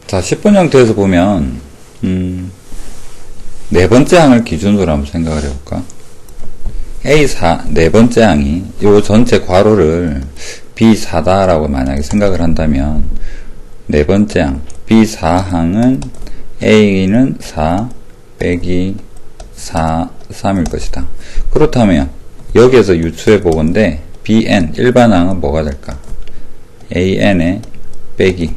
자, 10번 형태에서 보면 네 번째 항을 기준으로 한번 생각을 해볼까? A4 네 번째 항이 요 전체 괄호를 B4다라고 만약에 생각을 한다면 네 번째 항 B4항은 A는 4 빼기 4, 3일 것이다. 그렇다면 여기에서 유추해 보건데 BN 일반항은 뭐가 될까? AN의 빼기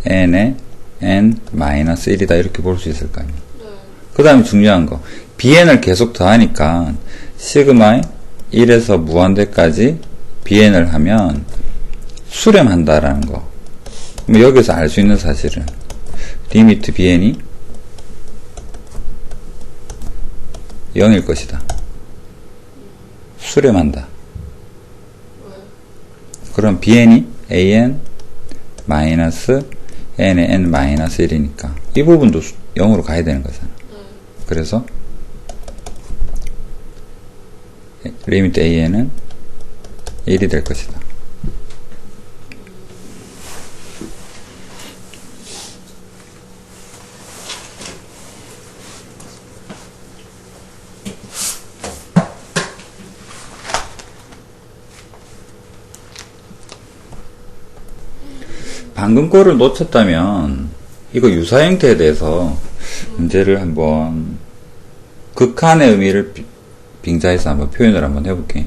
N의 N-1이다 이렇게 볼 수 있을 거 아니에요. 그 다음에 중요한 거 BN을 계속 더하니까 시그마에 1에서 무한대까지 BN을 하면 수렴한다라는 거. 뭐 여기서 알 수 있는 사실은 리미트 BN이 0일 것이다. 수렴한다. 그럼 BN이 AN 마이너스 N의 N 마이너스 1이니까 이 부분도 0으로 가야 되는 거잖아. 그래서 리미트 AN은 1이 될 것이다. 방금 거를 놓쳤다면 이거 유사 형태에 대해서 문제를 한번 극한의 의미를 빙자해서 한번 표현을 한번 해볼게.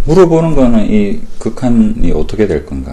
물어보는 거는 이 극한이 어떻게 될 건가?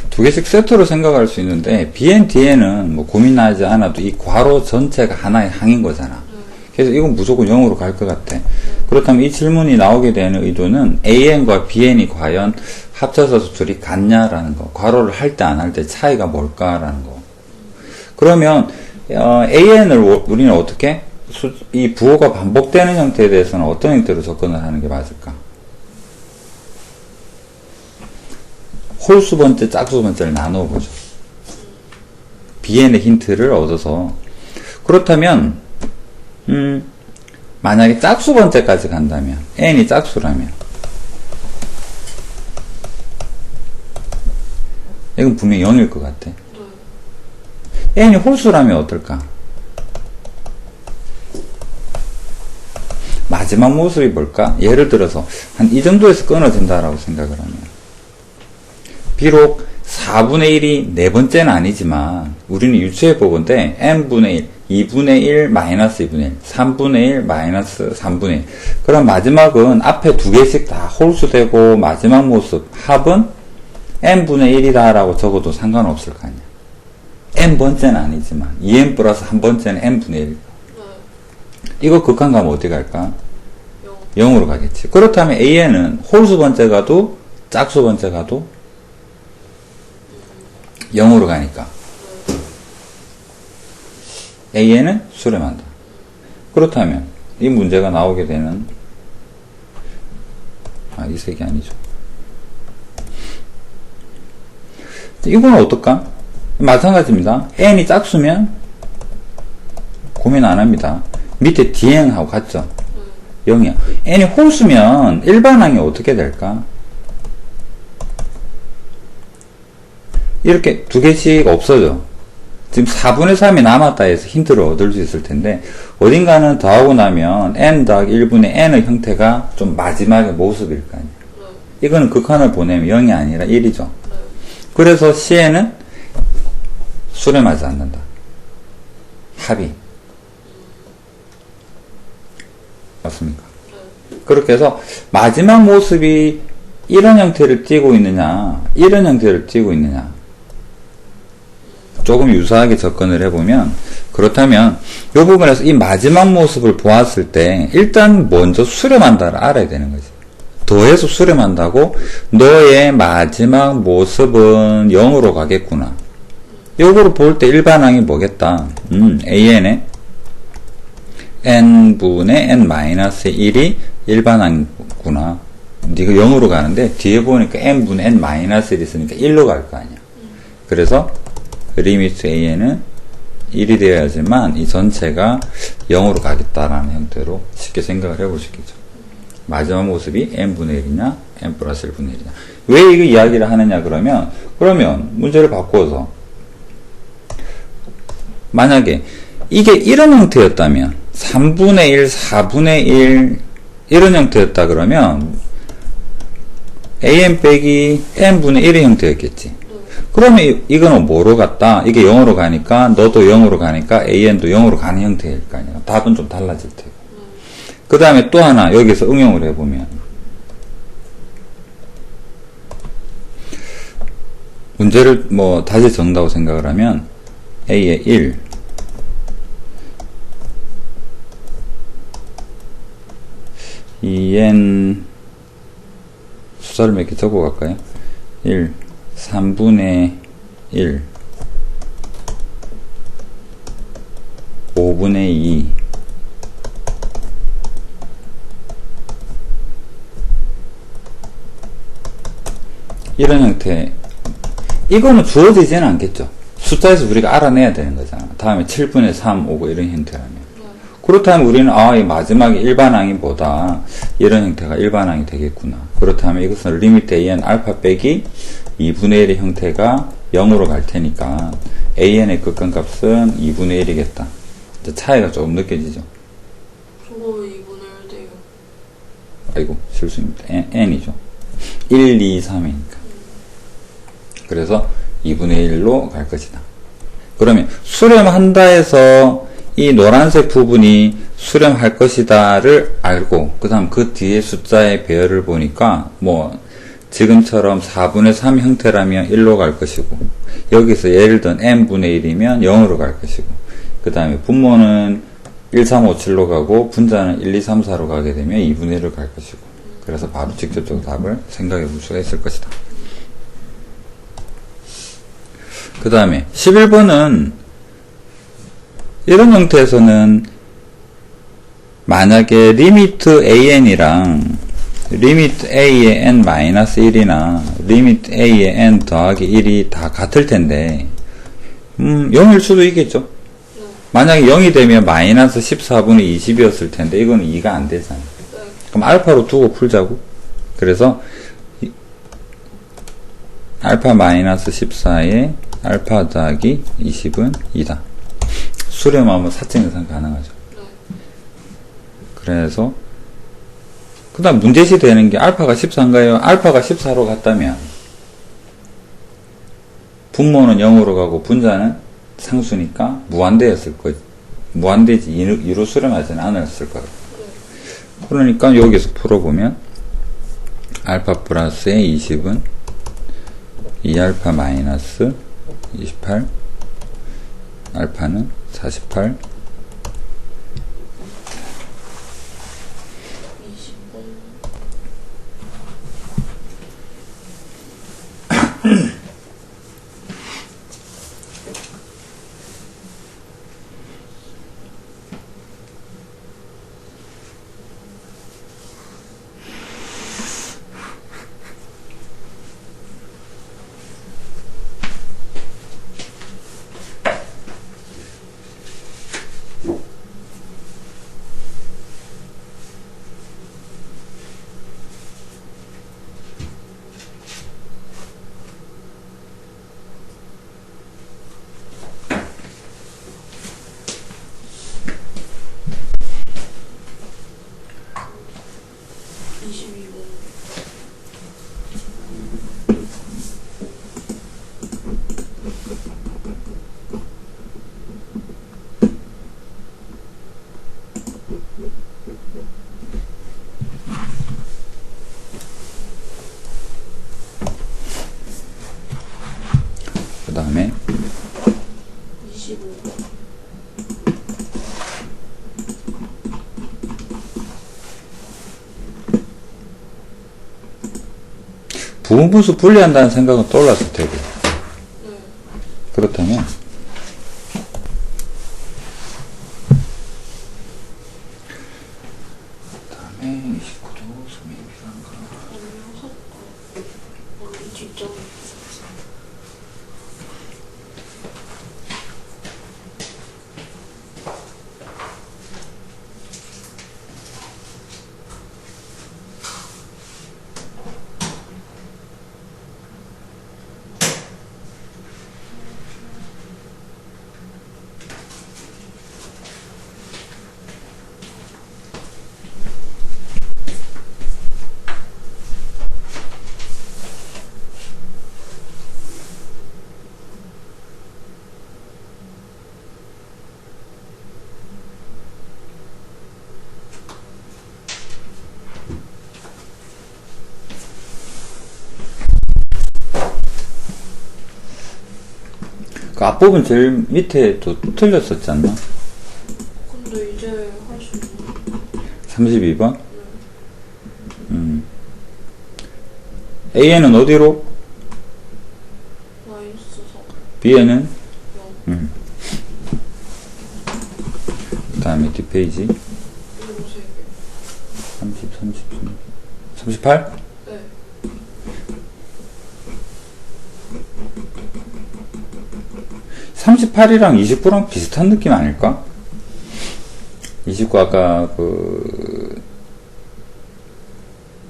두 개씩 세트로 생각할 수 있는데 BN, DN은 뭐 고민하지 않아도 이 괄호 전체가 하나의 항인 거잖아. 그래서 이건 무조건 0으로 갈 것 같아. 그렇다면 이 질문이 나오게 되는 의도는 AN과 BN이 과연 합쳐서 수출이 같냐라는 거. 괄호를 할 때 안 할 때 차이가 뭘까라는 거. 그러면 AN을 우리는 어떻게? 이 부호가 반복되는 형태에 대해서는 어떤 형태로 접근을 하는 게 맞을까? 홀수 번째, 짝수 번째를 나누어 보죠. BN의 힌트를 얻어서. 그렇다면 만약에 짝수 번째까지 간다면 N이 짝수라면 이건 분명히 0일 것 같아. N이 홀수라면 어떨까? 마지막 모습이 뭘까? 예를 들어서 한 이 정도에서 끊어진다라고 생각을 하면 비록 4분의 1이 네 번째는 아니지만 우리는 유추해 보건데 n분의 1, 2분의 1, 마이너스 2분의 1, 3분의 1, 마이너스 3분의 1. 그럼 마지막은 앞에 두 개씩 다 홀수되고 마지막 모습 합은 n분의 1이다 라고 적어도 상관없을 거 아니야. n번째는 아니지만 2n 플러스 한 번째는 n분의 1. 이거 극한 가면 어디 갈까? 0으로 가겠지. 그렇다면 an은 홀수 번째 가도 짝수 번째 가도 0으로 가니까 AN은 수렴한다. 그렇다면 이 문제가 나오게 되는 이 색이 아니죠. 이건 어떨까? 마찬가지입니다. n이 짝수면 고민 안 합니다. 밑에 D행하고 같죠? 0이야. n이 홀수면 일반항이 어떻게 될까? 이렇게 두 개씩 없어져. 지금 4분의 3이 남았다 해서 힌트를 얻을 수 있을 텐데, 어딘가는 더하고 나면 n 더하기 1분의 n의 형태가 좀 마지막의 모습일 거 아니야. 이거는 극한을 보내면 0이 아니라 1이죠. 그래서 C에는 수렴하지 않는다. 합의. 맞습니까? 그렇게 해서 마지막 모습이 이런 형태를 띠고 있느냐, 이런 형태를 띠고 있느냐. 조금 유사하게 접근을 해보면, 그렇다면 이 부분에서 이 마지막 모습을 보았을 때 일단 먼저 수렴한다를 알아야 되는 거지. 더해서 수렴한다고 너의 마지막 모습은 0으로 가겠구나. 요거를 볼 때 일반항이 뭐겠다. AN에 n분의 n-1이 일반항이구나. 네가 0으로 가는데 뒤에 보니까 n분의 n-1이 있으니까 1로 갈 거 아니야. 그래서 리미트 AN은 1이 되어야지만 이 전체가 0으로 가겠다라는 형태로 쉽게 생각을 해보시겠죠. 마지막 모습이 n분의 1이냐 n 플러스 1분의 1이냐. 왜 이거 이야기를 하느냐 그러면 문제를 바꿔서 만약에 이게 이런 형태였다면 3분의 1, 4분의 1 이런 형태였다 그러면 an 빼기 n분의 1의 형태였겠지. 그러면 이거는 뭐로 갔다? 이게 0으로 가니까 너도 0으로 가니까 an도 0으로 가는 형태일 거 아니야. 답은 좀 달라질 테고. 그 다음에 또 하나 여기서 응용을 해보면 문제를 뭐 다시 적는다고 생각을 하면 a의 1 2n 숫자를 몇 개 적어 갈까요? 1 3분의 1 5분의 2 이런 형태. 이거는 주어지지는 않겠죠. 숫자에서 우리가 알아내야 되는 거잖아. 다음에 7분의 3 오고 이런 형태라면. 그렇다면 우리는 이 마지막에 일반항이 뭐다. 이런 형태가 일반항이 되겠구나. 그렇다면 이것은 리미트 an 알파 빼기 2분의 1의 형태가 0으로 갈 테니까 an의 극한값은 2분의 1이겠다. 차이가 조금 느껴지죠. 저거 2분의 1 돼요. 아이고 실수입니다. n이죠. 1, 2, 3이니까. 그래서 2분의 1로 갈 것이다. 그러면 수렴한다 해서 이 노란색 부분이 수렴할 것이다를 알고 그 다음 그 뒤에 숫자의 배열을 보니까 뭐 지금처럼 4분의 3 형태라면 1로 갈 것이고 여기서 예를 든 n분의 1이면 0으로 갈 것이고 그 다음에 분모는 1, 3, 5, 7로 가고 분자는 1, 2, 3, 4로 가게 되면 2분의 1로 갈 것이고 그래서 바로 직접적으로 답을 생각해 볼 수가 있을 것이다. 그 다음에 11번은 이런 형태에서는 만약에 리미트 an이랑 리미트 a의 n-1이나 리미트 a의 n 더하기 1이 다 같을 텐데 0일 수도 있겠죠. 만약에 0이 되면 마이너스 14분의 20이었을 텐데 이거는 2가 안 되잖아. 그럼 알파로 두고 풀자고. 그래서 알파 마이너스 14에 알파 더하기 20은 2다. 수렴하면 사증 계산 가능하죠. 그래서 그 다음 문제시 되는 게 알파가 14인가요? 알파가 14로 갔다면 분모는 0으로 가고 분자는 상수니까 무한대였을 거지. 무한대지 2로 수렴하지는 않았을 거예요. 그러니까 여기서 풀어보면 알파 플러스의 20은 2알파 마이너스 28 알파는 48 20번 그 다음에 25. 부분분수 분리한다는 생각은 떠올랐을 테고. 네. 그렇다면 다음에 29도 소명이 필요한가? 아니, 뒷점. 그 앞부분 제일 밑에 또 틀렸었지 않나? 근데 이제 할 수 있는. 32번? 네. A에는 어디로? 마이너스 4. B에는? 0. 그 다음에 뒷페이지. 이거 3개. 30, 38? 네. (38이랑) (29랑) 비슷한 느낌 아닐까? 29 아까 그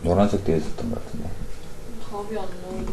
노란색 되어 있었던 것 같은데. 답이 안 나오네.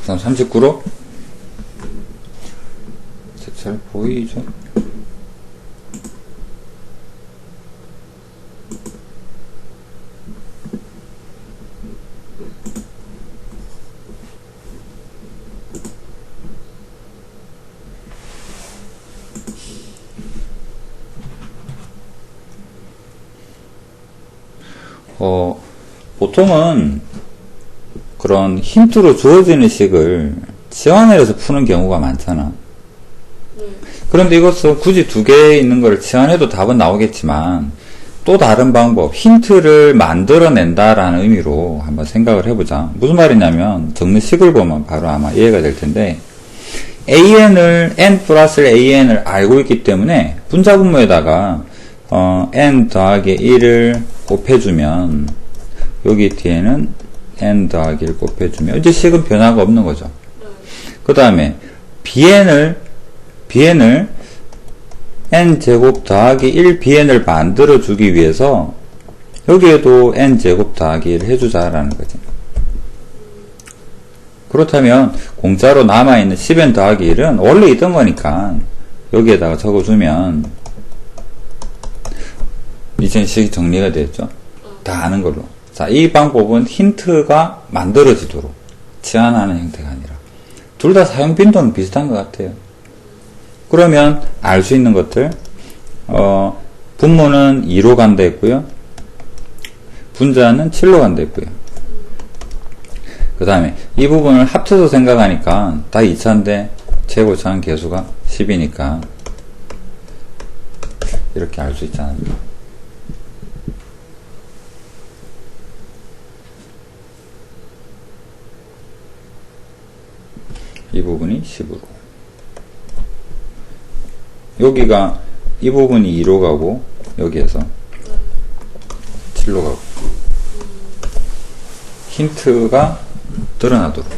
그다음 39로? 잘 보이죠? 보통은 그런 힌트로 주어지는 식을 치환해서 푸는 경우가 많잖아. 네. 그런데 이것은 굳이 두 개 있는 걸 치환해도 답은 나오겠지만 또 다른 방법, 힌트를 만들어낸다라는 의미로 한번 생각을 해보자. 무슨 말이냐면 적는 식을 보면 바로 아마 이해가 될 텐데 an을 n 플러스 an을 알고 있기 때문에 분자분모에다가 n 더하기 1을 곱해주면 여기 뒤에는 n 더하기 1 곱해주면 이제 식은 변화가 없는 거죠. 네. 그 다음에 bn을 n제곱 더하기 1bn을 만들어주기 위해서 여기에도 n제곱 더하기 1을 해주자라는 거지. 그렇다면 공짜로 남아있는 10n 더하기 1은 원래 있던 거니까 여기에다가 적어주면 이제 식이 정리가 되었죠. 다 아는 걸로. 자, 이 방법은 힌트가 만들어지도록 치환하는 형태가 아니라 둘 다 사용 빈도는 비슷한 것 같아요. 그러면 알 수 있는 것들 분모는 2로 간다 했고요. 분자는 7로 간다 했고요. 그 다음에 이 부분을 합쳐서 생각하니까 다 2차인데 최고차항 계수가 10이니까 이렇게 알 수 있지 않을까. 이 부분이 10으로, 여기가 이 부분이 2로 가고 여기에서 7로 가고, 힌트가 드러나도록.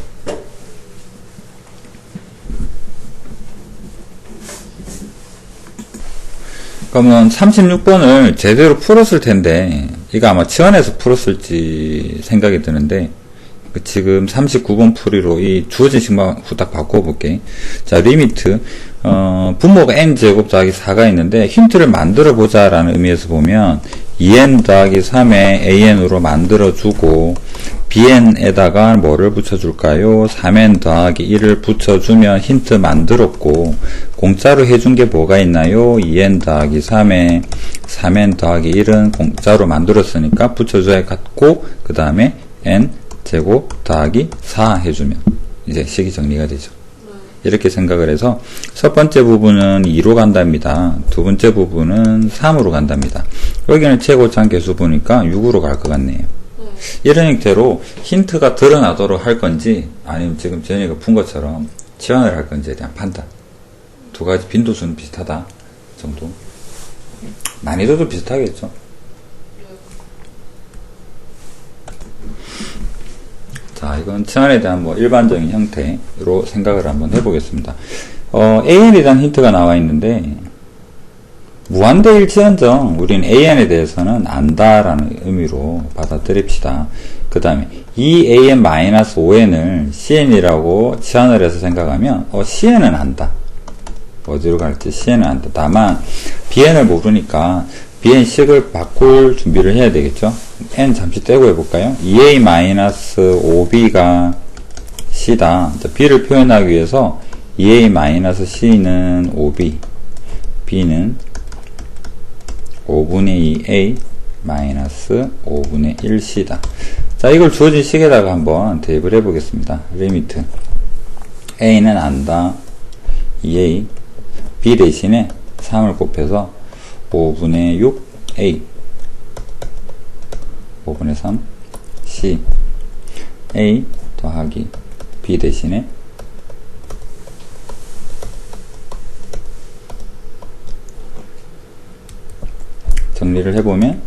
그러면 36번을 제대로 풀었을 텐데, 이거 아마 치환해서 풀었을지 생각이 드는데, 지금 39번 풀이로 이 주어진 식만 후딱 바꿔볼게. 자, 리미트, 분모가 n제곱 더하기 4가 있는데, 힌트를 만들어 보자라는 의미에서 보면, 2n 더하기 3에 an으로 만들어주고, bn에다가 뭐를 붙여줄까요? 3n 더하기 1을 붙여주면 힌트 만들었고, 공짜로 해준 게 뭐가 있나요? 2n 더하기 3에 3n 더하기 1은 공짜로 만들었으니까 붙여줘야 같고, 그 다음에 n 제곱 더하기 4 해주면 이제 식이 정리가 되죠. 이렇게 생각을 해서 첫 번째 부분은 2로 간답니다. 두 번째 부분은 3으로 간답니다. 여기는 최고차항 계수 보니까 6으로 갈 것 같네요. 이런 형태로 힌트가 드러나도록 할 건지, 아니면 지금 전이가 푼 것처럼 치환을 할 건지에 대한 판단. 두 가지 빈도수는 비슷하다 정도. 난이도도 비슷하겠죠. 자, 이건 치환에 대한 뭐 일반적인 형태로 생각을 한번 해보겠습니다. AN에 대한 힌트가 나와 있는데, 무한대일지언정 우린 AN에 대해서는 안다라는 의미로 받아들입시다. 그 다음에 2AN-5N을 CN이라고 치환을 해서 생각하면 CN은 안다. 어디로 갈지 CN은 안다. 다만 BN을 모르니까 BN식을 바꿀 준비를 해야 되겠죠. N 잠시 떼고 해볼까요? 2A-5B가 C다. B를 표현하기 위해서 2A-C는 5B, B는 5분의 2A 마이너스 5분의 1C다. 자, 이걸 주어진 식에다가 한번 대입을 해보겠습니다. 리미트 A는 안다. 2A, B 대신에 3을 곱해서 5분의 6A, 5분의 3 C, A 더하기 B 대신에 정리를 해보면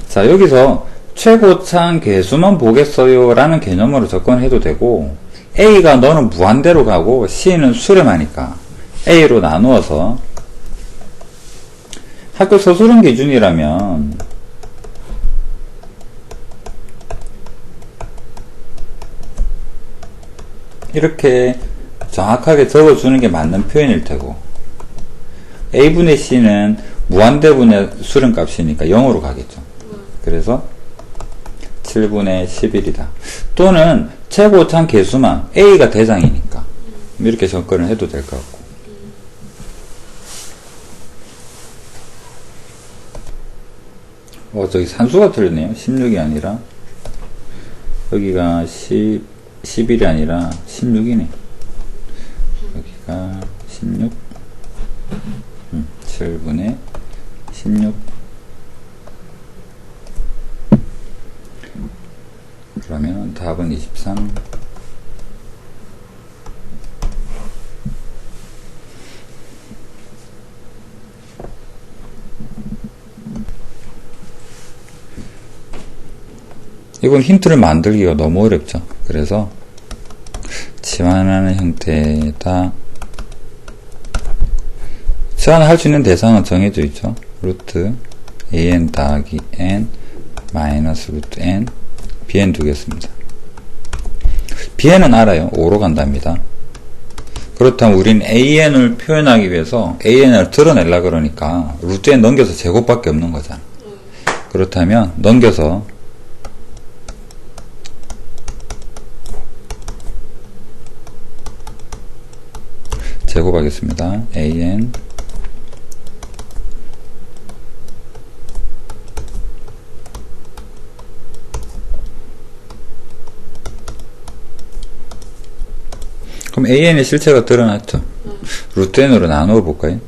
자, 여기서 최고차항 계수만 보겠어요 라는 개념으로 접근해도 되고, A가 너는 무한대로 가고 C는 수렴하니까 A로 나누어서 학교 서술형 기준이라면 이렇게 정확하게 적어주는 게 맞는 표현일 테고, A분의 C는 무한대분의 수렴값이니까 0으로 가겠죠. 그래서 7분의 11이다. 또는 최고차항 계수만 A가 대장이니까 이렇게 접근을 해도 될 것 같고, 저기 산수가 틀렸네요. 16이 아니라, 여기가 11이 아니라 16이네. 여기가 16, 7분의 16. 그러면 답은 23. 이건 힌트를 만들기가 너무 어렵죠. 그래서 치환하는 형태다. 치환할 수 있는 대상은 정해져 있죠. 루트 an 더하기 n 마이너스 루트 n bn 두겠습니다. bn은 알아요. 5로 간답니다. 그렇다면 우린 AN을 표현하기 위해서 AN을 드러내려 그러니까 루트 N 넘겨서 제곱밖에 없는 거잖아. 그렇다면 넘겨서 제곱하겠습니다. AN 그럼 AN의 실체가 드러났죠. 루트 N으로 나누어 볼까요?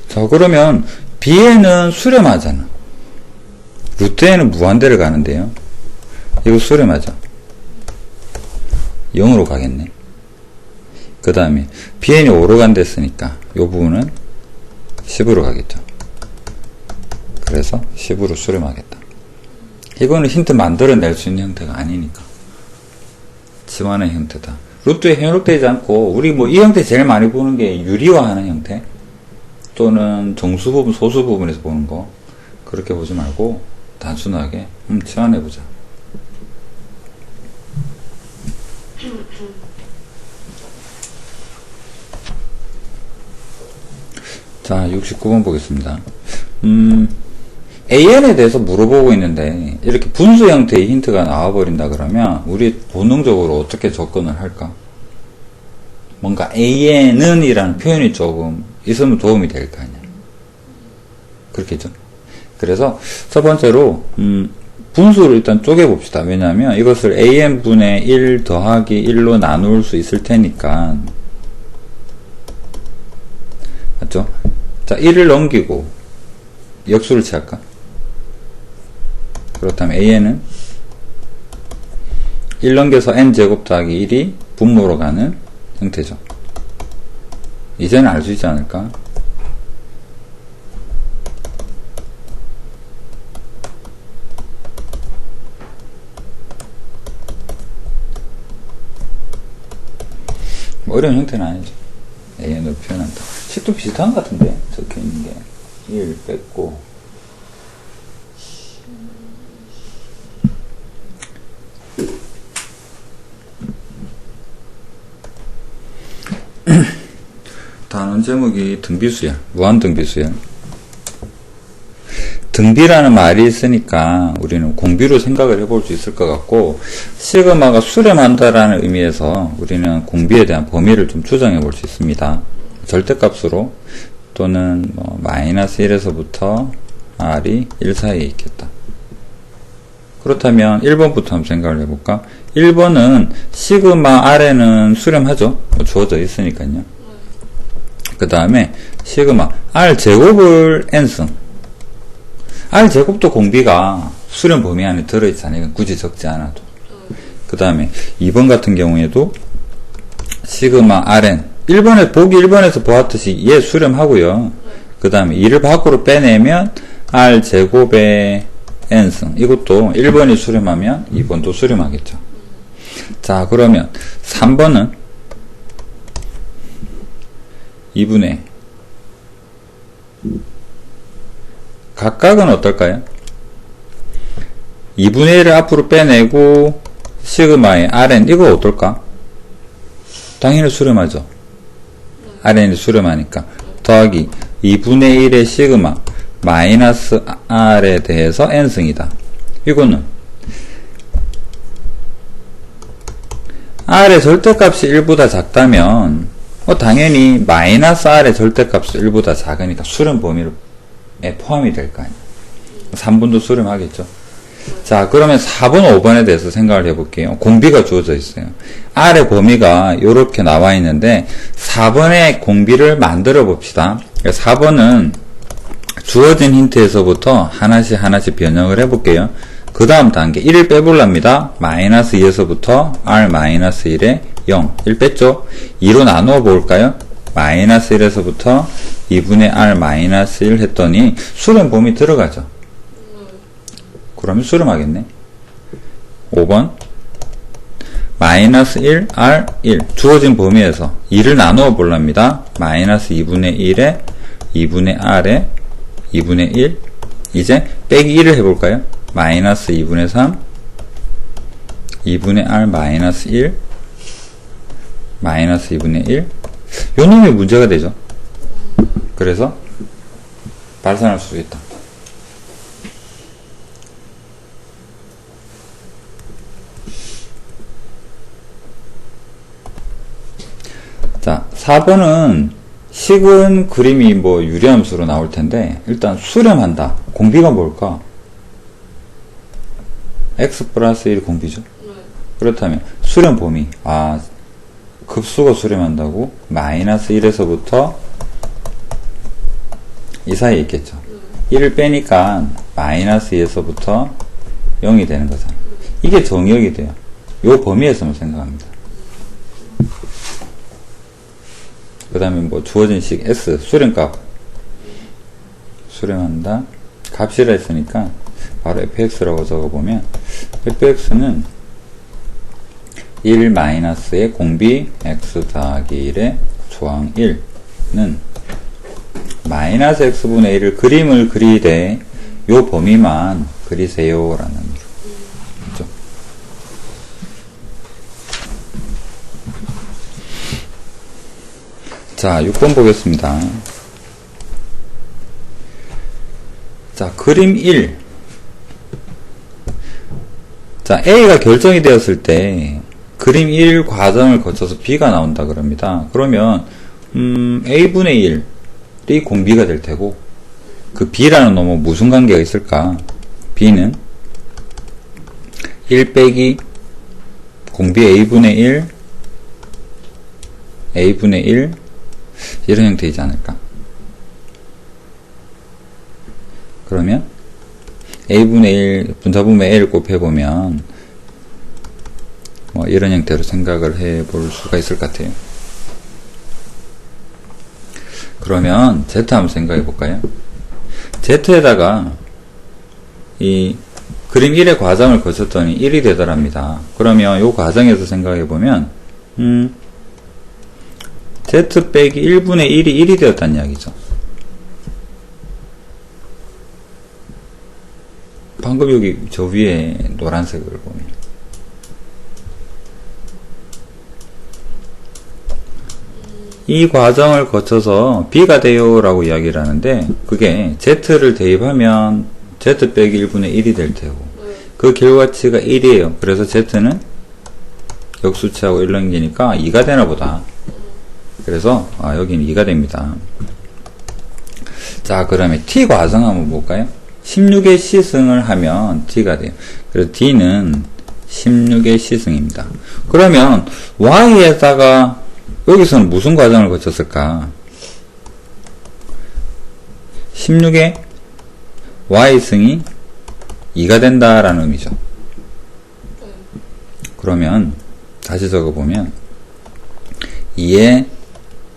자, 그러면 B에는 수렴하잖아. 루트 N은 무한대를 가는데요. 이거 수렴하죠. 0으로 가겠네. 그 다음에 Bn이 5로 간댔으니까 이 부분은 10으로 가겠죠. 그래서 10으로 수렴하겠다. 이거는 힌트 만들어낼 수 있는 형태가 아니니까. 지원의 형태다. 루트에 현혹되지 않고 우리 뭐 이 형태 제일 많이 보는 게 유리화하는 형태 또는 정수 부분, 소수 부분에서 보는 거 그렇게 보지 말고 단순하게 치환해보자. 자, 69번 보겠습니다. AN에 대해서 물어보고 있는데 이렇게 분수 형태의 힌트가 나와버린다 그러면 우리 본능적으로 어떻게 접근을 할까? 뭔가 AN은 이라는 표현이 조금 있으면 도움이 될 거 아니야. 그렇겠죠? 그래서 첫 번째로 분수를 일단 쪼개봅시다. 왜냐하면 이것을 AN분의 1 더하기 1로 나눌 수 있을 테니까. 맞죠? 자, 1을 넘기고 역수를 취할까? 그렇다면 AN은 1 넘겨서 n제곱 더하기 1이 분모로 가는 형태죠. 이제는 알 수 있지 않을까? 뭐 어려운 형태는 아니죠. AN으로 표현한다. 식도 비슷한 것 같은데 적혀 있는 게 1 뺐고 단원 제목이 등비수열, 무한등비수열. 등비라는 말이 있으니까 우리는 공비로 생각을 해볼 수 있을 것 같고, 시그마가 수렴한다라는 의미에서 우리는 공비에 대한 범위를 좀 추정해 볼 수 있습니다. 절대값으로 또는 뭐 마이너스 1에서부터 r이 1 사이에 있겠다. 그렇다면 1번부터 한번 생각을 해볼까? 1번은 시그마 r에는 수렴하죠. 뭐 주어져 있으니까요. 그 다음에 시그마 r제곱을 n승, r제곱도 공비가 수렴 범위 안에 들어있잖아요. 굳이 적지 않아도. 그 다음에 2번 같은 경우에도 시그마 rn, 1번에 보기 1번에서 보았듯이 얘 수렴하고요. 그 다음에 2를 밖으로 빼내면 r제곱의 n승, 이것도 1번이 수렴하면 2번도 수렴하겠죠. 자, 그러면 3번은 2분의 각각은 어떨까요? 2분의 1을 앞으로 빼내고 시그마의 rn, 이거 어떨까? 당연히 수렴하죠. rn이 수렴하니까 더하기 2분의 1의 시그마 마이너스 r에 대해서 n승이다. 이거는 r의 절대값이 1보다 작다면 당연히 마이너스 r의 절대값이 1보다 작으니까 수렴 범위에 포함이 될 거 아니에요. 3번도 수렴하겠죠. 자, 그러면 4번, 5번에 대해서 생각을 해볼게요. 공비가 주어져 있어요. r의 범위가 이렇게 나와 있는데 4번의 공비를 만들어 봅시다. 4번은 주어진 힌트에서부터 하나씩 변형을 해볼게요. 그 다음 단계 1을 빼볼랍니다. 마이너스 2에서부터 r-1에 0, 1 뺐죠? 2로 나누어 볼까요? 마이너스 1에서부터 2분의 r-1 했더니 수렴 범위 들어가죠. 그러면 수렴하겠네. 5번 마이너스 1, r, 1 주어진 범위에서 2를 나누어 볼랍니다. 마이너스 2분의 1에 2분의 r에 2분의 1. 이제 빼기 1을 해볼까요? 마이너스 2분의 3. 2분의 r 마이너스 1. 마이너스 2분의 1. 요 놈이 문제가 되죠. 그래서 발산할 수 있다. 자, 4번은 식은 그림이 뭐 유리함수로 나올 텐데, 일단 수렴한다. 공비가 뭘까? x 플러스 1 공비죠. 네. 그렇다면 수렴 범위, 급수가 수렴한다고 마이너스 1에서부터 이 사이에 있겠죠. 1을 빼니까 마이너스 2에서부터 0이 되는 거잖아. 이게 정의역이 돼요. 요 범위에서만 생각합니다. 그 다음에 뭐 주어진 식 S 수렴값 수렴한다. 값이라 했으니까 바로 fx라고 적어보면 fx는 1 마이너스의 공비 x 더하기 1의 조항 1는 마이너스 x분의 1을 그림을 그리되 요 범위만 그리세요 라는 의미로. 그렇죠? 자, 6번 보겠습니다. 자, 그림 1. 자, A가 결정이 되었을 때 그림 1 과정을 거쳐서 B가 나온다 그럽니다. 그러면 A분의 1이 공비가 될 테고 그 B라는 놈은 무슨 관계가 있을까? B는 1 빼기 공비 A분의 1 A분의 1 이런 형태이지 않을까? 그러면 A분의 1 분자분의 A를 곱해보면 뭐 이런 형태로 생각을 해볼 수가 있을 것 같아요. 그러면 Z 한번 생각해 볼까요? Z에다가 이 그림 1의 과정을 거쳤더니 1이 되더랍니다. 그러면 이 과정에서 생각해 보면 Z 빼기 1분의 1이 1이 되었다는 이야기죠. 방금 여기 저 위에 노란색을 보면 이 과정을 거쳐서 B가 돼요 라고 이야기를 하는데 그게 Z를 대입하면 Z 빼기 1분의 1이 될 테고 그 결과치가 1이에요. 그래서 Z는 역수치하고 1 넘기니까 2가 되나 보다. 그래서 여기는 2가 됩니다. 자, 그러면 T 과정 한번 볼까요? 16의 시승을 하면 T가 돼요. 그래서 D는 16의 시승입니다. 그러면 Y에다가 여기서는 무슨 과정을 거쳤을까? 16의 Y승이 2가 된다라는 의미죠. 그러면 다시 적어보면 2의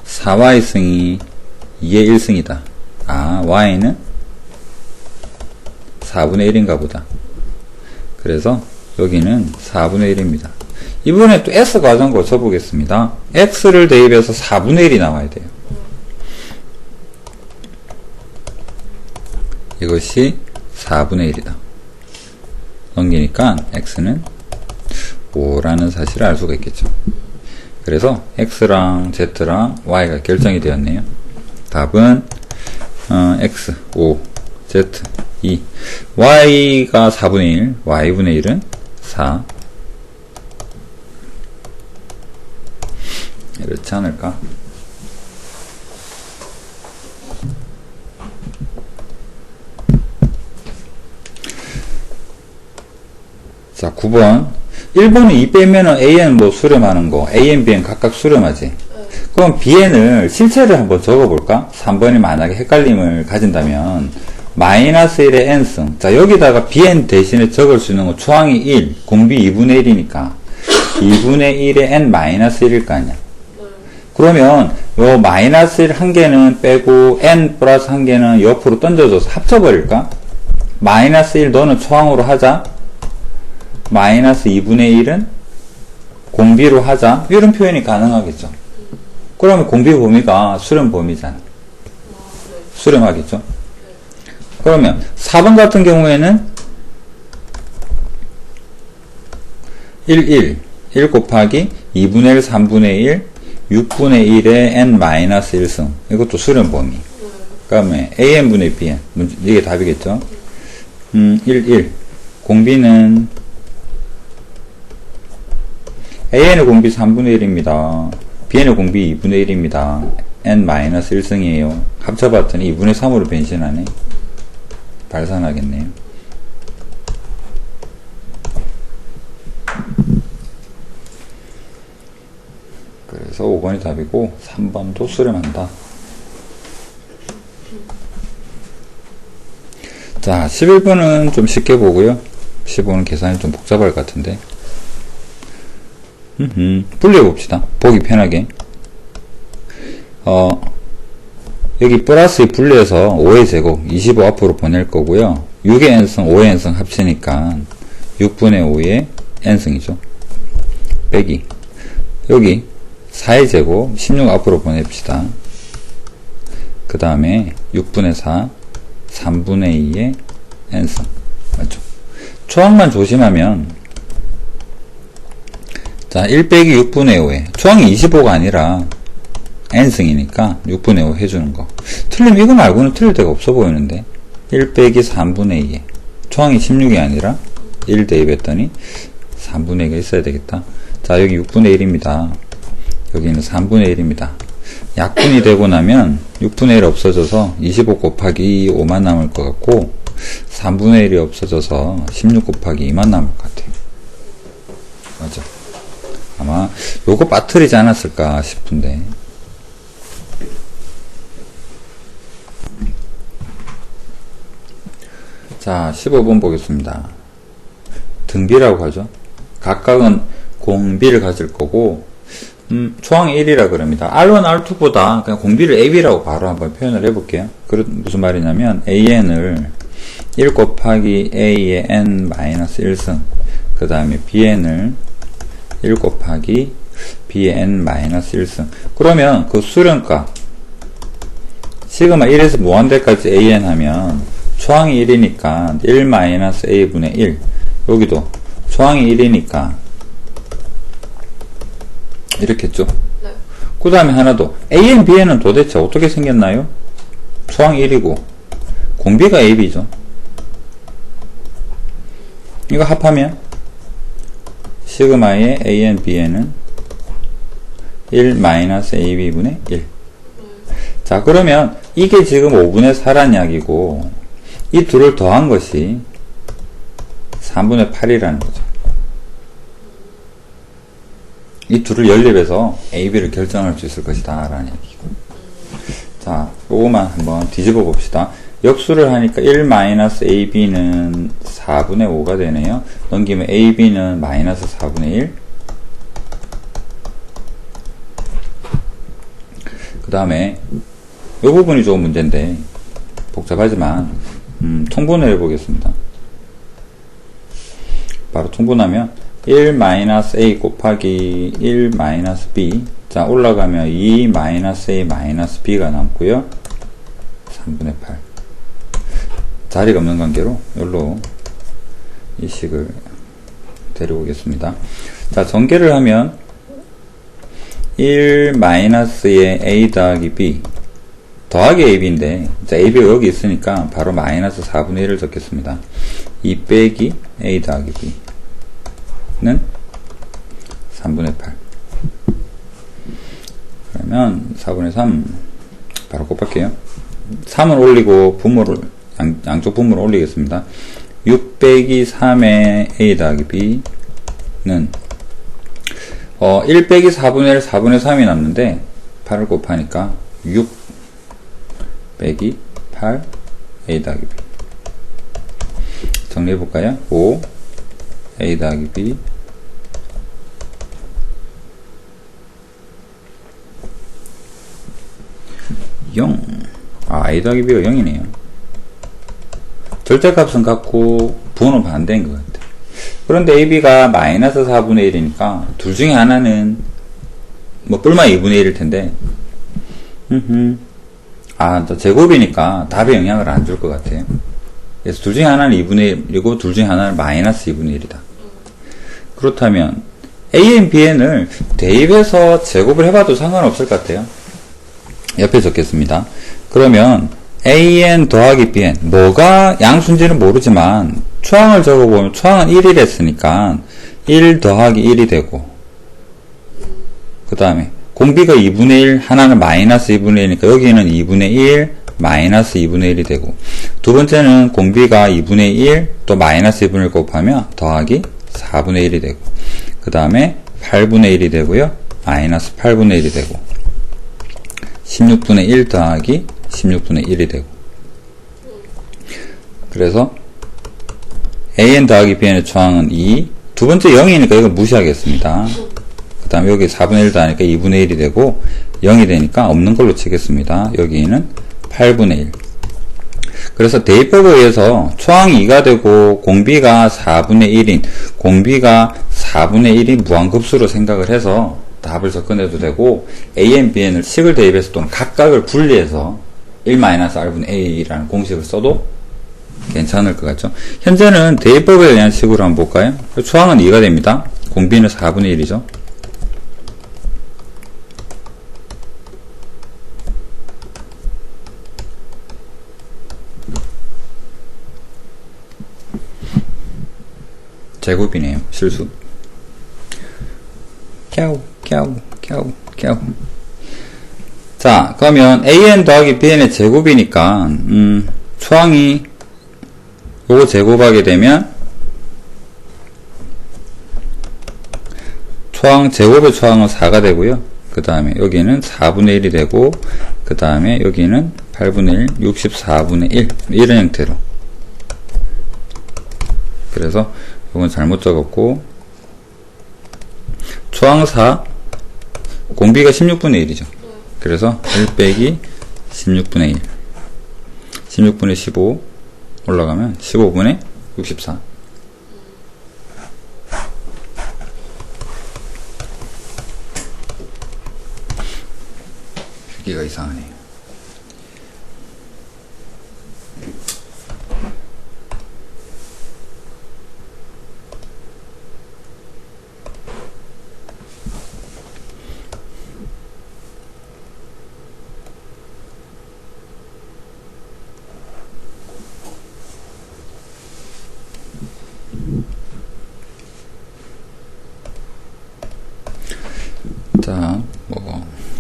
4Y승이 2의 1승이다. Y는 4분의 1인가 보다. 그래서 여기는 4분의 1입니다. 이번에 또 S 과정 거쳐보겠습니다. X를 대입해서 4분의 1이 나와야 돼요. 이것이 4분의 1이다. 넘기니까 X는 5라는 사실을 알 수가 있겠죠. 그래서 X랑 Z랑 Y가 결정이 되었네요. 답은 X 5, Z 2. Y가 4분의 1, Y분의 1은 4. 이렇지 않을까? 자, 9번. 1번은 2 빼면은 AN 뭐 수렴하는 거, AN, BN 각각 수렴하지. 그럼 BN을 실체를 한번 적어볼까? 3번이 만약에 헷갈림을 가진다면, 마이너스 1의 N승. 자, 여기다가 BN 대신에 적을 수 있는 거, 초항이 1, 공비 2분의 1이니까, 2분의 1의 N 마이너스 1일 거 아니야. 그러면, 요 마이너스 1 한 개는 빼고, N 플러스 한 개는 옆으로 던져줘서 합쳐버릴까? 마이너스 1 너는 초항으로 하자. 마이너스 2분의 1은 공비로 하자. 이런 표현이 가능하겠죠. 그러면 공비 범위가 수렴 범위잖아. 수렴하겠죠. 그러면 4번 같은 경우에는 1 곱하기 2분의 1, 3분의 1, 6분의 1의 n-1승. 이것도 수렴 범위. 그 다음에 an분의 bn. 이게 답이겠죠? 1. 공비는 an의 공비 3분의 1입니다. bn의 공비 2분의 1입니다. n-1승이에요. 합쳐봤더니 2분의 3으로 변신하네. 발산하겠네요. 그래서 5번이 답이고 3번도 수렴한다. 자, 11번은 좀 쉽게 보고요. 15번은 계산이 좀 복잡할 것 같은데. 분리해봅시다. 보기 편하게. 여기 플러스 분리해서 5의 제곱 25 앞으로 보낼 거고요. 6의 n승, 5의 n승 합치니까 6분의 5의 n승이죠. 빼기. 여기 4의 제곱 16 앞으로 보냅시다. 그 다음에 6분의 4, 3분의 2의 n승. 맞죠? 초항만 조심하면, 자, 1 빼기 6분의 5에, 초항이 25가 아니라 n승이니까 6분의 5 해주는 거. 틀리면 이거 말고는 틀릴 데가 없어 보이는데. 1 빼기 3분의 2에, 초항이 16이 아니라 1 대입했더니 3분의 2가 있어야 되겠다. 자, 여기 6분의 1입니다. 여기는 3분의 1입니다. 약분이 되고 나면 6분의 1 없어져서 25 곱하기 5만 남을 것 같고 3분의 1이 없어져서 16 곱하기 2만 남을 것 같아요. 맞아. 아마 요거 빠뜨리지 않았을까 싶은데. 자, 15번 보겠습니다. 등비라고 하죠. 각각은 공비를 가질 거고 초항 1이라 그럽니다. R1, R2보다 그냥 공비를 AB라고 바로 한번 표현을 해볼게요. 무슨 말이냐면 AN을 1 곱하기 A의 n-1승 그 다음에 BN을 1 곱하기 B의 n-1승. 그러면 그 수렴값 시그마 1에서 무한대까지 AN 하면 초항이 1이니까 1-A분의 1. 여기도 초항이 1이니까 이렇겠죠? 네. 그 다음에 하나 더. AN, BN은 도대체 어떻게 생겼나요? 초항 1이고 공비가 AB죠. 이거 합하면 시그마의 AN, BN은 1-AB분의 1. 자, 그러면 이게 지금 5분의 4란 이야기고 이 둘을 더한 것이 3분의 8이라는 거죠. 이 둘을 연립해서 AB를 결정할 수 있을 것이다 라는 얘기고. 자, 요거만 한번 뒤집어 봅시다. 역수를 하니까 1-AB는 4분의 5가 되네요. 넘기면 AB는 마이너스 4분의 1. 그 다음에 요 부분이 조금 문제인데 복잡하지만 통분을 해보겠습니다. 바로 통분하면 1-A 곱하기 1-B. 자, 올라가면 2-A-B가 남고요. 3분의 8. 자리가 없는 관계로 여기로 이 식을 데려오겠습니다. 자, 전개를 하면 1-의 A 더하기 B 더하기 AB인데, 자, AB가 여기 있으니까 바로 마이너스 4분의 1을 적겠습니다. 2 빼기 A 더하기 B 는 3분의 8. 그러면 4분의 3 바로 곱할게요. 3을 올리고 분모를 양쪽 분모를 올리겠습니다. 6 빼기 3의 A 더하기 B는 1 빼기 4분의 1 4분의 3이 남는데 8을 곱하니까 6 빼기 8 A 더하기 B. 정리해볼까요? 5 A 더하기 B 0. A 더하기 B가 0이네요. 절대값은 같고 부호는 반대인 것 같아요. 그런데 AB가 마이너스 4분의 1이니까 둘 중에 하나는 뭐 뿔마 2분의 1일 텐데 또 제곱이니까 답에 영향을 안 줄 것 같아요. 그래서 둘 중에 하나는 2분의 1이고 둘 중에 하나는 마이너스 2분의 1이다. 그렇다면 AN, BN을 대입해서 제곱을 해봐도 상관없을 것 같아요. 옆에 적겠습니다. 그러면 AN 더하기 BN, 뭐가 양수인지는 모르지만 초항을 적어보면 초항은 1이 됐으니까 1 더하기 1이 되고, 그 다음에 공비가 2분의 1, 하나는 마이너스 2분의 1이니까 여기는 2분의 1 마이너스 2분의 1이 되고, 두 번째는 공비가 2분의 1 또 마이너스 2분의 1 곱하면 더하기 4분의 1이 되고, 그 다음에 8분의 1이 되고요, 마이너스 8분의 1이 되고, 16분의 1 더하기 16분의 1이 되고, 그래서 AN 더하기 BN의 초항은 2, 두 번째 0이니까 이거 무시하겠습니다. 그 다음에 여기 4분의 1 더하니까 2분의 1이 되고 0이 되니까 없는 걸로 치겠습니다. 여기는 8분의 1. 그래서 대입법에 의해서 초항이 2가 되고 공비가 4분의 1인, 공비가 4분의 1인 무한급수로 생각을 해서 답을 접근해도 되고, AN, BN을 식을 대입해서 또는 각각을 분리해서 1-R분의 A라는 공식을 써도 괜찮을 것 같죠. 현재는 대입법에 의한 식으로 한번 볼까요? 초항은 2가 됩니다. 공비는 4분의 1이죠. 제곱이네요. 실수. 캬우. 자, 그러면 AN 더하기 BN의 제곱이니까 초항이 요거 제곱하게 되면 제곱의 초항은 4가 되고요. 그 다음에 여기는 4분의 1이 되고, 그 다음에 여기는 8분의 1, 64분의 1 이런 형태로. 그래서 이건 잘못 적었고, 초항 4, 공비가 16분의 1이죠. 그래서 1 빼기 16분의 1, 16분의 15 올라가면 15분의 64. 여기가 이상하네요. 자,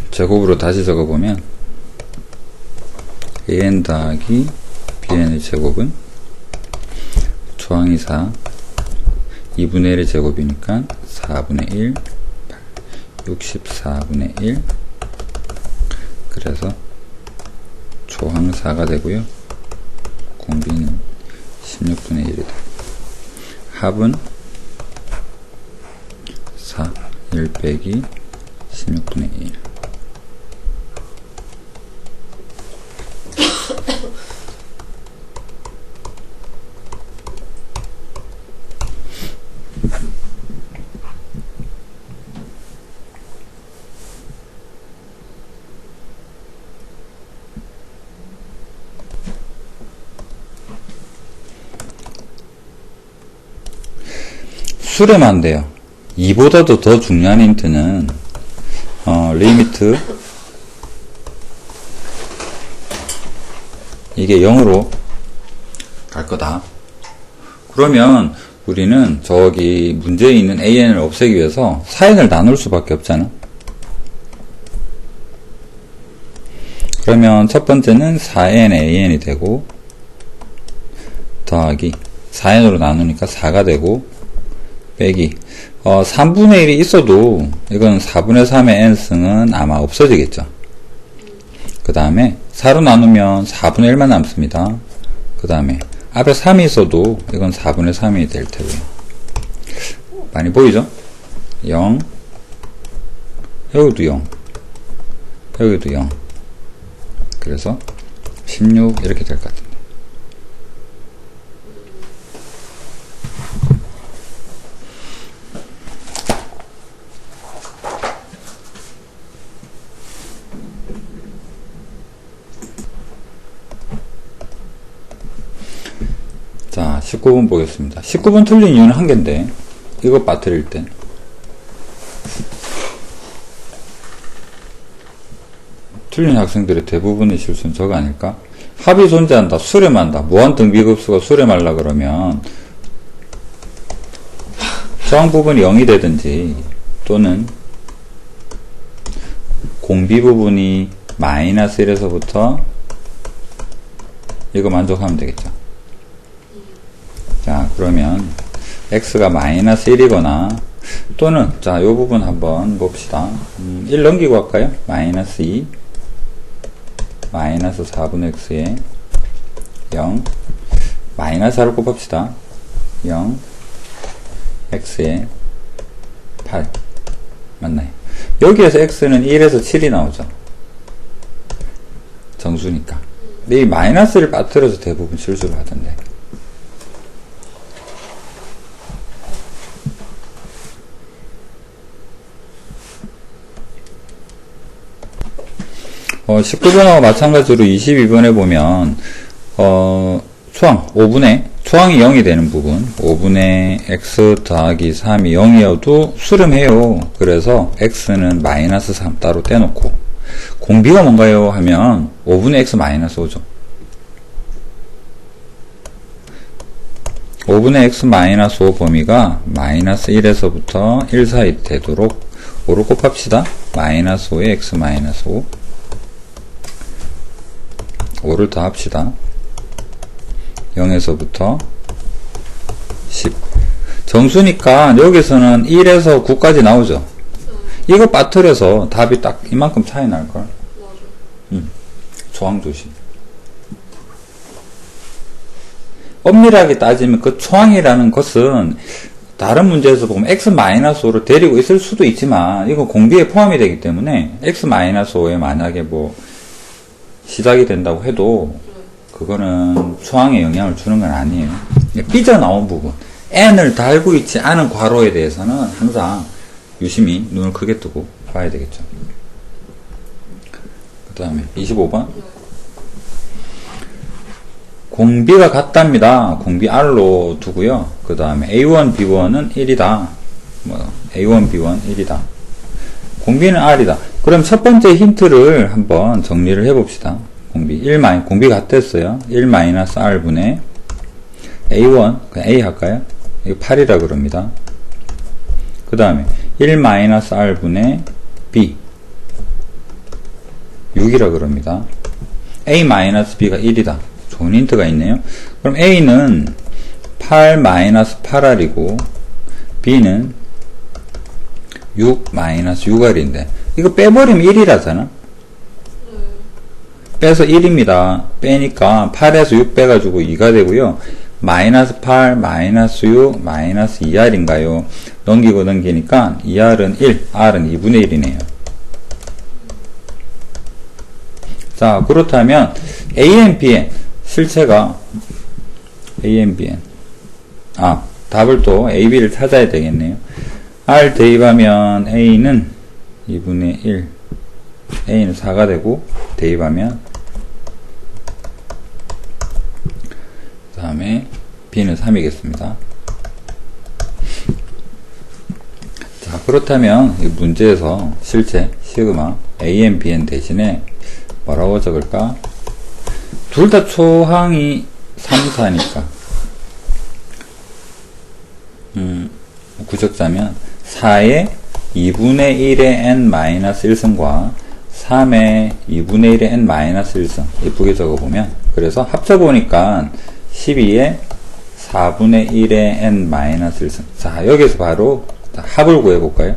제곱으로 다시 적어보면 AN 더하기 BN의 제곱은 초항이 4, 2분의 1의 제곱이니까 4분의 1, 64분의 1. 그래서 초항 4가 되고요. 공비는 16분의 1이다. 합은 4, 1 빼기 16분의 1. 수렴하면 돼요. 2보다도 더 중요한 힌트는 리미트 이게 0으로 갈 거다. 그러면 우리는 저기 문제에 있는 AN을 없애기 위해서 4N을 나눌 수밖에 없잖아. 그러면 첫 번째는 4N AN이 되고 더하기 4N으로 나누니까 4가 되고 빼기 3분의 1이 있어도 이건 4분의 3의 n승은 아마 없어지겠죠. 그 다음에 4로 나누면 4분의 1만 남습니다. 그 다음에 앞에 3이 있어도 이건 4분의 3이 될 테고요. 많이 보이죠? 0, 여기도 0, 여기도 0. 그래서 16 이렇게 될 것 같아요. 19번 보겠습니다. 19번 틀린 이유는 한 개인데, 이거 빠뜨릴 때. 틀린 학생들의 대부분의 실수는 저거 아닐까? 합이 존재한다, 수렴한다, 무한등비급수가 수렴하려 그러면, 저항 부분이 0이 되든지, 또는, 공비 부분이 마이너스 1에서부터, 이거 만족하면 되겠죠. 자, 그러면, x가 마이너스 1이거나, 또는, 자, 요 부분 한번 봅시다. 1 넘기고 할까요? 마이너스 2, 마이너스 4분의 x에 0, 마이너스 4를 곱합시다. 0, x에 8. 맞나요? 여기에서 x는 1에서 7이 나오죠. 정수니까. 근데 이 마이너스를 빠뜨려서 대부분 실수를 하던데. 어, 19번하고 마찬가지로 22번에 보면, 초항, 5분의, 초항이 0이 되는 부분, 5분의 x 더하기 3이 0이어도 수렴해요. 그래서 x는 마이너스 3 따로 떼놓고, 공비가 뭔가요? 하면, 5분의 x 마이너스 5죠. 5분의 x 마이너스 5 범위가 마이너스 1에서부터 1 사이 되도록 5를 곱합시다. 마이너스 5에 x 마이너스 5. 5를 더합시다. 0에서부터 10. 정수니까 여기서는 1에서 9까지 나오죠. 이거 빠뜨려서 답이 딱 이만큼 차이 날걸. 맞아. 초항 조심. 엄밀하게 따지면 그 초항이라는 것은 다른 문제에서 보면 x-5를 데리고 있을 수도 있지만 이거 공비에 포함이 되기 때문에 x-5에 만약에 뭐 시작이 된다고 해도 그거는 초항에 영향을 주는 건 아니에요. 삐져나온 부분, n을 달고 있지 않은 괄호에 대해서는 항상 유심히 눈을 크게 뜨고 봐야 되겠죠. 그 다음에 25번 공비가 같답니다. 공비 R로 두고요. 그 다음에 A1, B1은 1이다. 뭐 A1, B1 1이다. 공비는 R이다. 그럼 첫 번째 힌트를 한번 정리를 해봅시다. 공비 공비 같았어요. 1-R분의 A1, 그냥 A 할까요? 이거 8이라 그럽니다. 그 다음에 1-R분의 B 6이라 그럽니다. A-B가 1이다. 좋은 힌트가 있네요. 그럼 A는 8-8R이고 B는 6-6R인데 이거 빼버리면 1이라잖아. 빼서 1입니다. 빼니까 8에서 6 빼가지고 2가 되고요. 마이너스 8, 마이너스 6, 마이너스 2R인가요? 넘기고 넘기니까 2R은 1, R은 2분의 1이네요. 자, 그렇다면 AN, BN 실체가 AN, BN 답을 또 A, B를 찾아야 되겠네요. R 대입하면 A는 2분의 1 A는 4가 되고 대입하면 그 다음에 B는 3이겠습니다. 자, 그렇다면 이 문제에서 실체 시그마 AN, BN 대신에 뭐라고 적을까? 둘 다 초항이 3, 4니까 구적자면 4의 2분의 1의 n-1승과 3의 2분의 1의 n-1승 예쁘게 적어보면 그래서 합쳐보니까 12의 4분의 1의 n-1승 자 여기서 바로 합을 구해볼까요?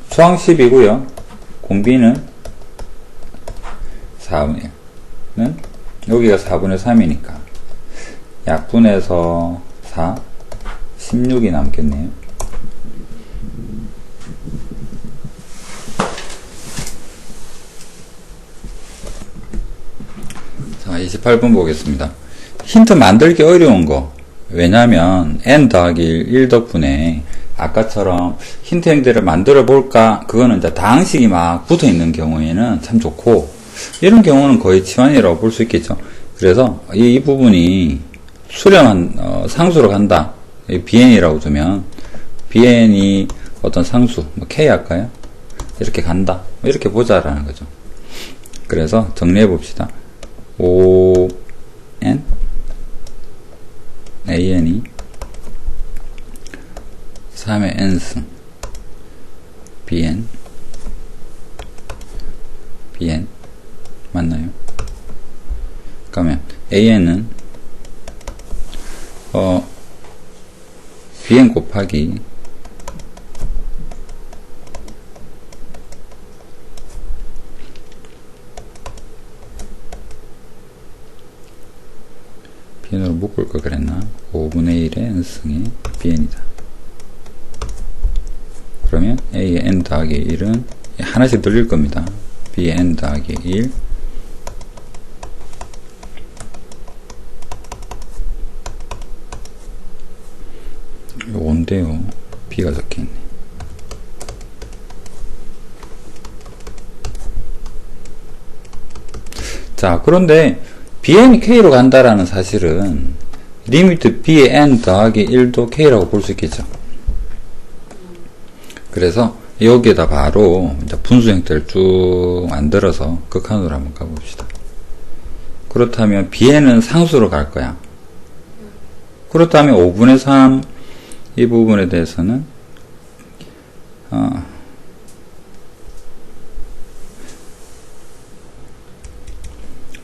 초항 10이고요 공비는 4분의 1는 여기가 4분의 3이니까 약분해서 4 16이 남겠네요. 자, 28번 보겠습니다. 힌트 만들기 어려운 거. 왜냐면 n 더하기 1 덕분에 아까처럼 힌트 행제를 만들어 볼까? 그거는 이제 다항식이 막 붙어 있는 경우에는 참 좋고 이런 경우는 거의 치환이라고 볼 수 있겠죠. 그래서 이 부분이 수렴한 상수로 간다. bn이라고 두면 bn이 어떤 상수, 뭐 k 할까요? 이렇게 간다. 이렇게 보자라는 거죠. 그래서 정리해 봅시다. o n an이 3의 n승 bn 맞나요? 그러면 an은 bn 곱하기 bn으로 묶을 걸 그랬나? 5분의 1의 n승의 bn이다. 그러면 a의 n 더하기 1은 하나씩 늘릴 겁니다. b의 n 더하기 1 5인데요. b가 적혀있네. 자, 그런데 bn이 k로 간다라는 사실은 리미트 b의 n 더하기 1도 k라고 볼 수 있겠죠. 그래서 여기에다 바로 이제 분수 형태를 쭉 만들어서 극한으로 한번 가봅시다. 그렇다면 bn은 상수로 갈 거야. 그렇다면 5분의 3 이 부분에 대해서는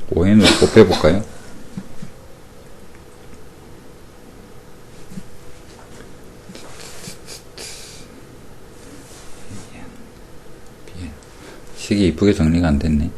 5n으로 곱해볼까요? 식이 이쁘게 정리가 안 됐네.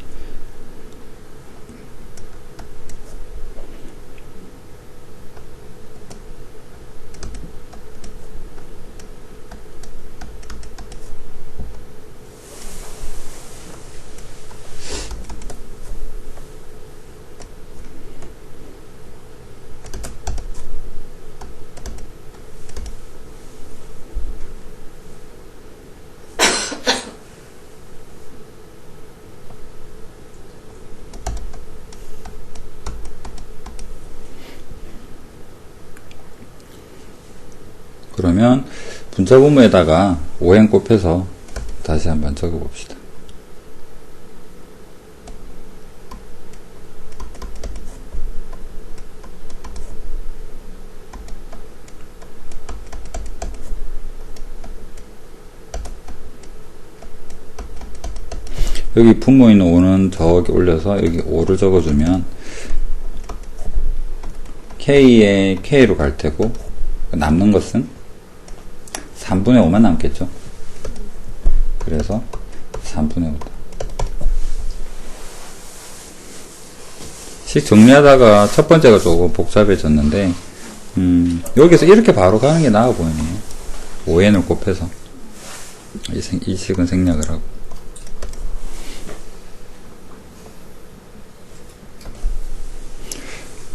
그러면 분자분모에다가 5n 곱해서 다시 한번 적어봅시다. 여기 분모인 5는 저기 올려서 여기 5를 적어주면 k에 k로 갈 테고 남는 것은 3분의 5만 남겠죠. 그래서 3분의 5다. 식 정리하다가 첫 번째가 조금 복잡해졌는데 여기서 이렇게 바로 가는 게 나아 보이네요. 5n을 곱해서 이 식은 생략을 하고.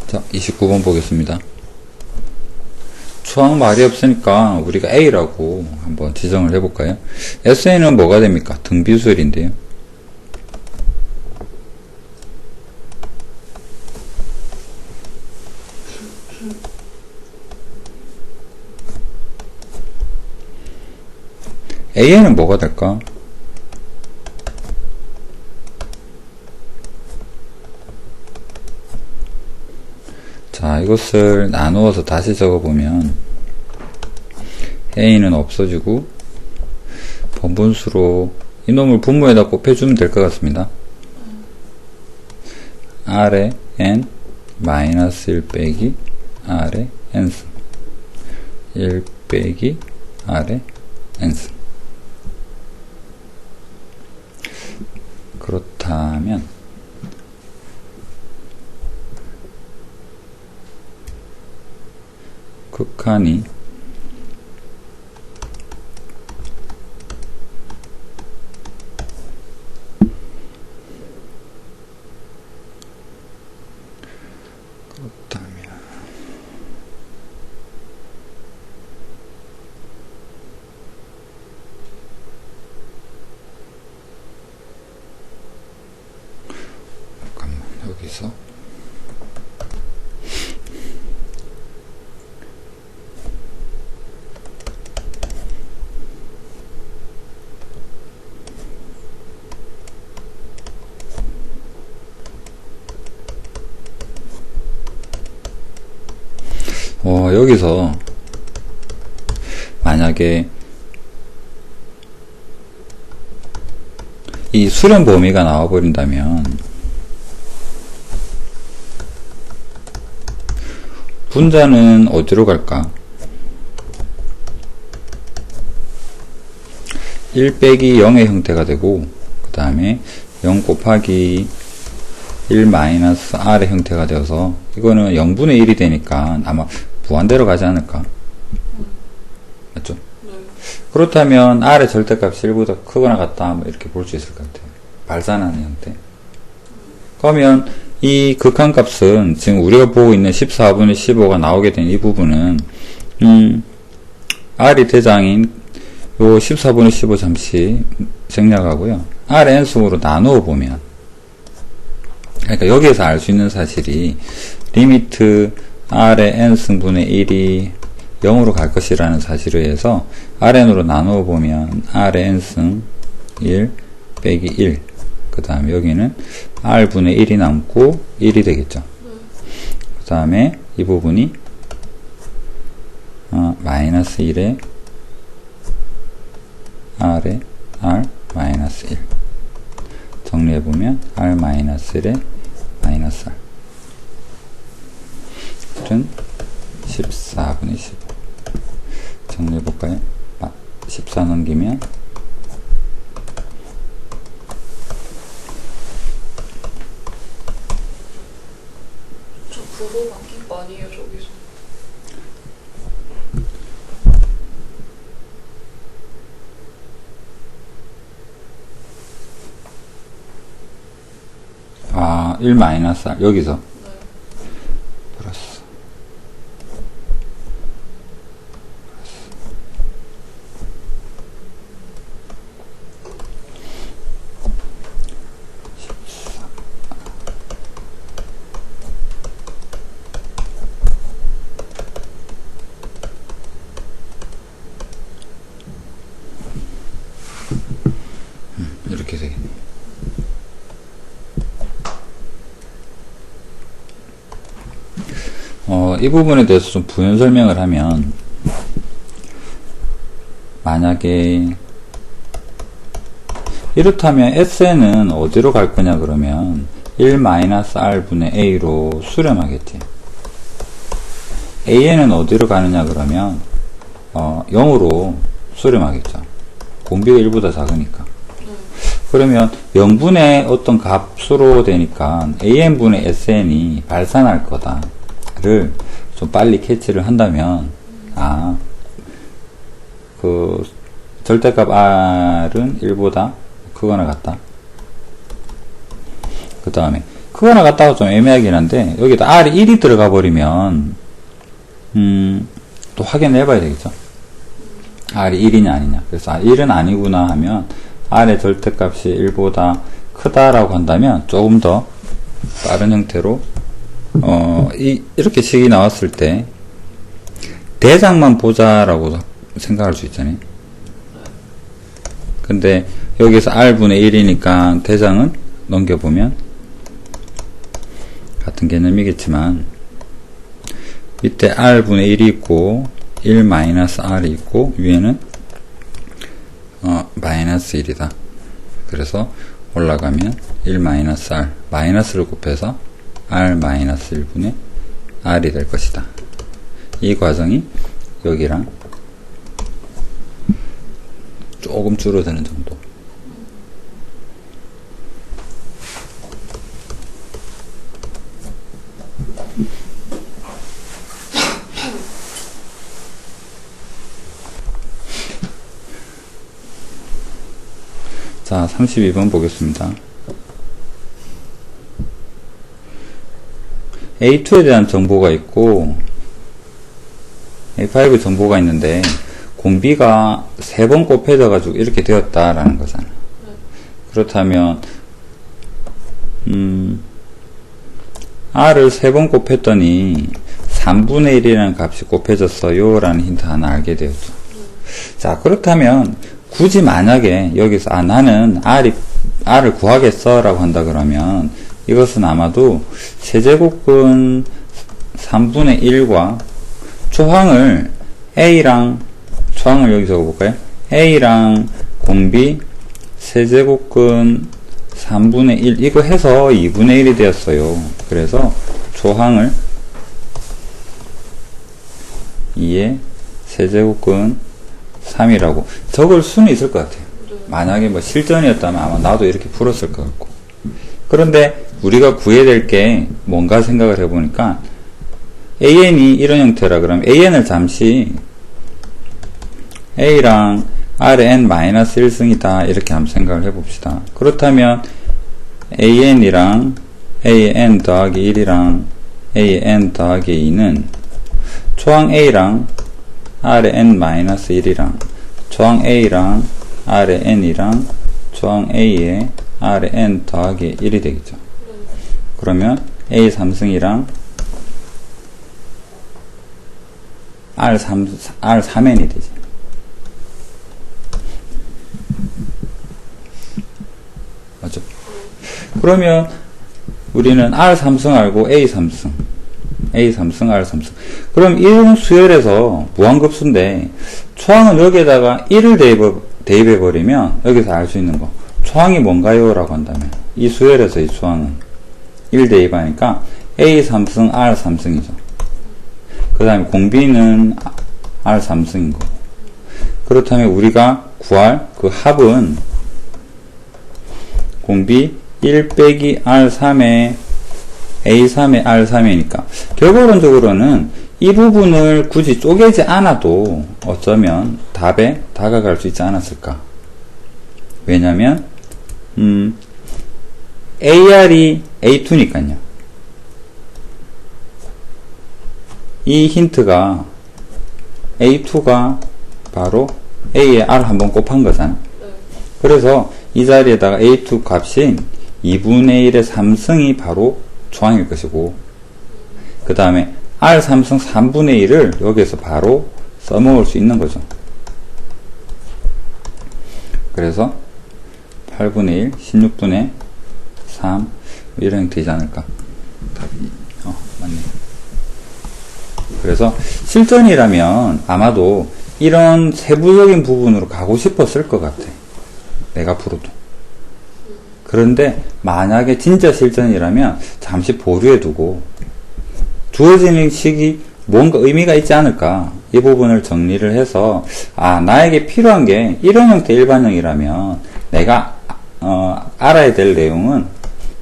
자, 29번 보겠습니다. 수학 말이 없으니까 우리가 A라고 한번 지정을 해볼까요? SN은 뭐가 됩니까? 등비수열인데요. AN은 뭐가 될까? 자, 이것을 나누어서 다시 적어보면 A는 없어지고 번분수로 이놈을 분모에다 곱해주면 될 것 같습니다. R에 N 마이너스 1 빼기 R에 N승 1 빼기 R에 N승. 그렇다면 극한이 여기서 여기서 만약에 이 수렴 범위가 나와버린다면 분자는 어디로 갈까? 1 빼기 0의 형태가 되고 그 다음에 0 곱하기 1 마이너스 R의 형태가 되어서 이거는 0분의 1이 되니까 아마 무한대로 가지 않을까? 맞죠? 네. 그렇다면 R의 절대값이 1보다 크거나 같다 뭐 이렇게 볼 수 있을 것 같아요. 발산하는 형태. 그러면 이 극한값은 지금 우리가 보고 있는 14분의 15가 나오게 된 이 부분은 R이 대장인 요 14분의 15 잠시 생략하고요. R의 n승으로 나누어 보면 그러니까 여기에서 알 수 있는 사실이 리미트 R의 n승분의 1이 0으로 갈 것이라는 사실에 의해서 Rn으로 나누어 보면 R의 n승 1 빼기 1 그 다음에 여기는 R분의 1이 남고 1이 되겠죠. 그 다음에 이 부분이 마이너스 1에 R에 R 마이너스 1 정리해보면 R 마이너스 1에 마이너스 R 은 14분의 15 정리해볼까요? 14 넘기면 저 부호 바뀐 거 아니에요, 저기서? 아, 1 마이너스 R 여기서 네. 플러스 이렇게 되겠네. 이 부분에 대해서 좀 부연 설명을 하면 만약에 이렇다면 SN은 어디로 갈 거냐 그러면 1-R분의 A로 수렴하겠지. AN은 어디로 가느냐 그러면 0으로 수렴하겠죠. 공비가 1보다 작으니까. 그러면 0분의 어떤 값으로 되니까 AN분의 SN이 발산할 거다를 좀 빨리 캐치를 한다면 그 절대값 R은 1보다 크거나 같다. 그 다음에 크거나 같다고 좀 애매하긴 한데 여기다 R이 1이 들어가 버리면 또 확인해 봐야 되겠죠. R이 1이냐 아니냐. 그래서 1은 아니구나 하면 R의 절대값이 1보다 크다라고 한다면 조금 더 빠른 형태로 이렇게 식이 나왔을 때 대장만 보자라고 생각할 수 있잖아요. 근데 여기서 R분의 1이니까 대장은 넘겨보면 같은 개념이겠지만 밑에 R분의 1이 있고 1-R이 있고 위에는 마이너스 1이다. 그래서 올라가면 1-R 마이너스를 곱해서 R-1분의 R이 될 것이다. 이 과정이 여기랑 조금 줄어드는 정도. 자, 32번 보겠습니다. A2에 대한 정보가 있고 A5 정보가 있는데 공비가 3번 곱해져 가지고 이렇게 되었다라는 거잖아. 그렇다면 R을 3번 곱했더니 3분의 1이라는 값이 곱해졌어요 라는 힌트 하나 알게 되었죠. 자, 그렇다면 굳이 만약에 여기서 나는 R을 구하겠어 라고 한다 그러면 이것은 아마도 세제곱근 3분의 1과 초항을 여기 적어볼까요? A랑 공비 세제곱근 3분의 1 이거 해서 2분의 1이 되었어요. 그래서 초항을 2의 세제곱근 3이라고 적을 수는 있을 것 같아요. 만약에 뭐 실전이었다면 아마 나도 이렇게 풀었을 것 같고. 그런데 우리가 구해야 될 게 뭔가 생각을 해보니까 AN이 이런 형태라 그러면 AN을 잠시 A랑 Rn-1승이다 이렇게 한번 생각을 해봅시다. 그렇다면 AN이랑 AN 더하기 1이랑 AN 더하기 2는 초항 A랑 Rn-1이랑 초항 A랑 Rn이랑 초항 A의 Rn 더하기 1이 되겠죠. 그러면 A 3승이랑 R3n이 되죠. 맞죠? 그러면 우리는 R3승 알고 A3승, R3승. 그럼 이런 수열에서 무한급수인데 초항은 여기에다가 1을 대입해버리면 여기서 알 수 있는 거. 초항이 뭔가요? 라고 한다면 이 수열에서 이 초항은 1 대입하니까 A3승, R3승이죠. 그 다음에 공비는 R3승인 거고. 그렇다면 우리가 구할 그 합은 공비 1 빼기 R3의 A3의 R3이니까 결과론적으로는 이 부분을 굳이 쪼개지 않아도 어쩌면 답에 다가갈 수 있지 않았을까. 왜냐면 AR이 A2니까요. 이 힌트가 A2가 바로 A에 R 한번 곱한 거잖아. 그래서 이 자리에다가 A2 값인 2분의 1의 3승이 바로 초항일 것이고, 그 다음에 R 3승 3분의 1을 여기에서 바로 써먹을 수 있는 거죠. 그래서 8분의 1, 16분의 3 이런 형태 되지 않을까? 답이 맞네. 그래서 실전이라면 아마도 이런 세부적인 부분으로 가고 싶었을 것 같아. 내가 앞으로도. 그런데 만약에 진짜 실전이라면 잠시 보류해 두고 주어지는 식이 뭔가 의미가 있지 않을까. 이 부분을 정리를 해서 나에게 필요한 게 이런 형태 일반형이라면 내가 알아야 될 내용은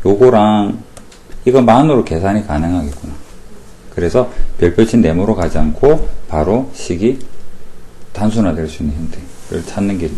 요거랑 이것만으로 계산이 가능하겠구나. 그래서 별표친 네모로 가지 않고 바로 식이 단순화될 수 있는 형태를 찾는 게